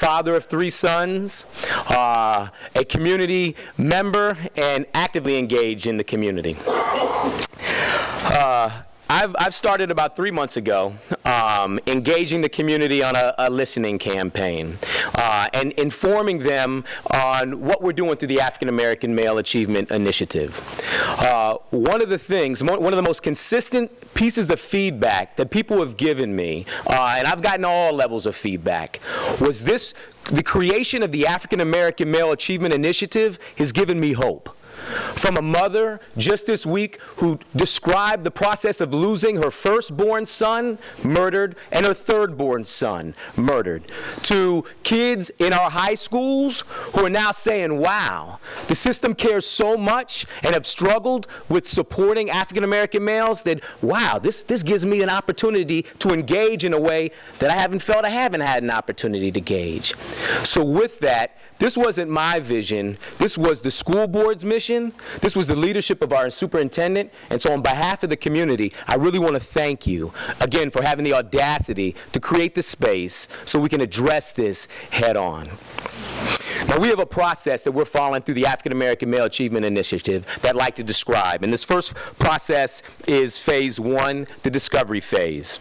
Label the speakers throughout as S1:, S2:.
S1: father of 3 sons, a community member, and actively engaged in the community. I've started about 3 months ago engaging the community on a listening campaign and informing them on what we're doing through the African American Male Achievement Initiative. One of the most consistent pieces of feedback that people have given me, and I've gotten all levels of feedback, was the creation of the African American Male Achievement Initiative has given me hope. From a mother just this week who described the process of losing her firstborn son murdered and her thirdborn son murdered, to kids in our high schools who are now saying, wow, the system cares so much and have struggled with supporting African American males that, wow, this gives me an opportunity to engage in a way that I haven't had an opportunity to engage. So with that, this wasn't my vision. This was the school board's mission. This was the leadership of our superintendent. And so on behalf of the community, I really want to thank you, again, for having the audacity to create the space so we can address this head on. Now, we have a process that we're following through the African American Male Achievement Initiative that I'd like to describe. And this first process is phase 1, the discovery phase.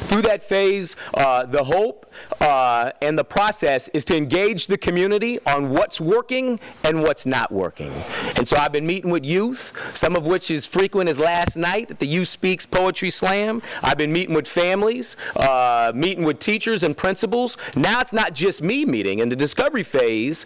S1: Through that phase, the hope and the process is to engage the community on what's working and what's not working. And so I've been meeting with youth, some of which is frequent as last night at the Youth Speaks Poetry Slam. I've been meeting with families, meeting with teachers and principals. Now it's not just me meeting. In the discovery phase,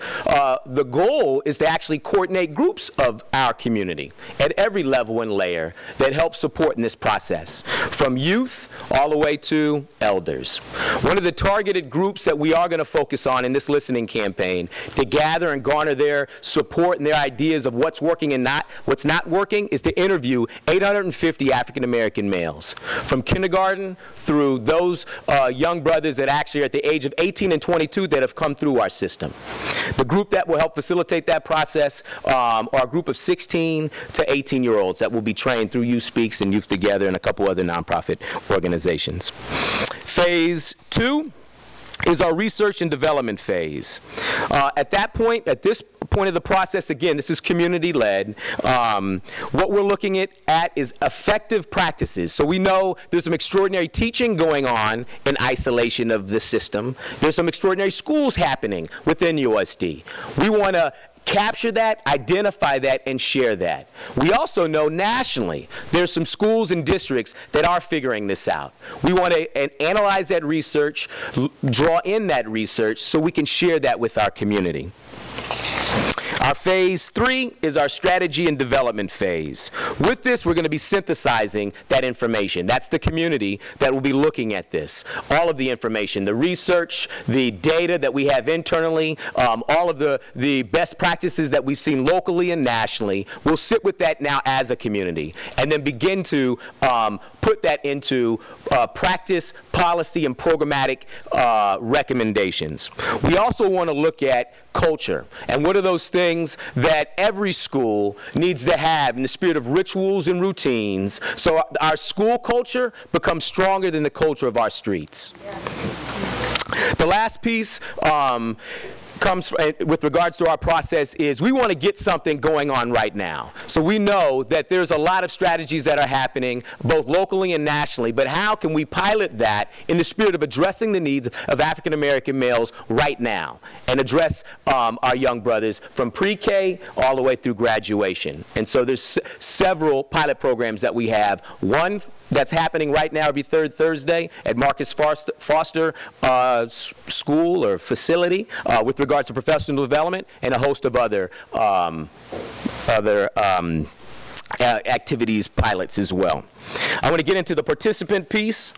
S1: the goal is to actually coordinate groups of our community at every level and layer that help support in this process, from youth all the way to elders. One of the targeted groups that we are going to focus on in this listening campaign to gather and garner their support and their ideas of what's working and what's not working is to interview 850 African American males, from kindergarten through those young brothers that actually are at the age of 18 and 22 that have come through our system. The group that will help facilitate that process are a group of 16 to 18-year-olds that will be trained through Youth Speaks and Youth Together and a couple other nonprofit organizations. Phase 2 is our research and development phase. At this point of the process, again, this is community-led. What we're looking at is effective practices. So we know there's some extraordinary teaching going on in isolation of the system. There's some extraordinary schools happening within USD. We want to capture that, identify that, and share that. We also know nationally there's some schools and districts that are figuring this out. We want to analyze that research, draw in that research so we can share that with our community. Our phase 3 is our strategy and development phase. With this, we're going to be synthesizing that information. That's the community that will be looking at this. All of the information, the research, the data that we have internally, all of the best practices that we've seen locally and nationally, we'll sit with that now as a community and then begin to put that into practice, policy, and programmatic recommendations. We also want to look at culture and what are those things that every school needs to have in the spirit of rituals and routines so our school culture becomes stronger than the culture of our streets. The last piece comes with regards to our process is we want to get something going on right now. So we know that there's a lot of strategies that are happening both locally and nationally, but how can we pilot that in the spirit of addressing the needs of African American males right now and address our young brothers from pre-K all the way through graduation. And so there's several pilot programs that we have. One that's happening right now every third Thursday at Marcus Foster School or facility with regards to professional development and a host of other activities, pilots as well. I want to get into the participant piece.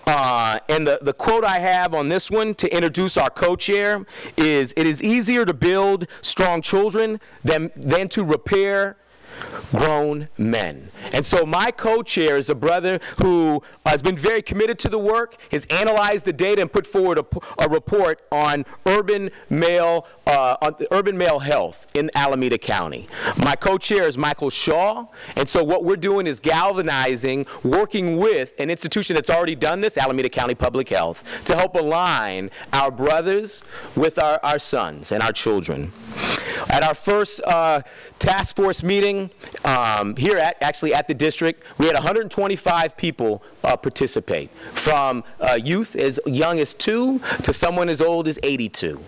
S1: And the quote I have on this one to introduce our co-chair is, "It is easier to build strong children than to repair grown men. And so my co-chair is a brother who has been very committed to the work, has analyzed the data and put forward a report on urban male health in Alameda County. My co-chair is Michael Shaw, and so what we're doing is galvanizing, working with an institution that's already done this, Alameda County Public Health, to help align our brothers with our sons and our children. At our first task force meeting here actually at the district, we had 125 people participate, from youth as young as 2 to someone as old as 82.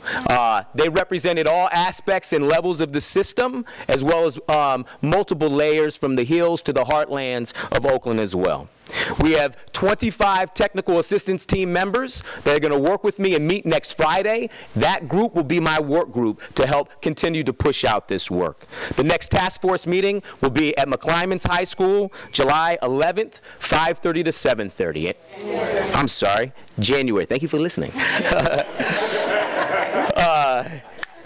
S1: They represented all aspects and levels of the system, as well as multiple layers from the hills to the heartlands of Oakland as well. We have 25 technical assistance team members that are going to work with me and meet next Friday. That group will be my work group to help continue to push out this work. The next task force meeting will be at McClymonds High School, July 11th, 5:30 to 7:30. I'm sorry, January. Thank you for listening.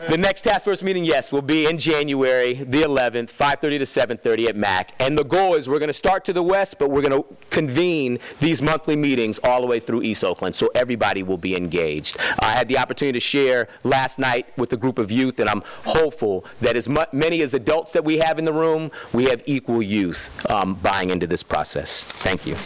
S1: The next task force meeting, yes, will be in January the 11th, 5:30 to 7:30 at MAC. And the goal is we're going to start to the west, but we're going to convene these monthly meetings all the way through East Oakland, so everybody will be engaged. I had the opportunity to share last night with a group of youth, and I'm hopeful that as many as adults that we have in the room, we have equal youth buying into this process. Thank you.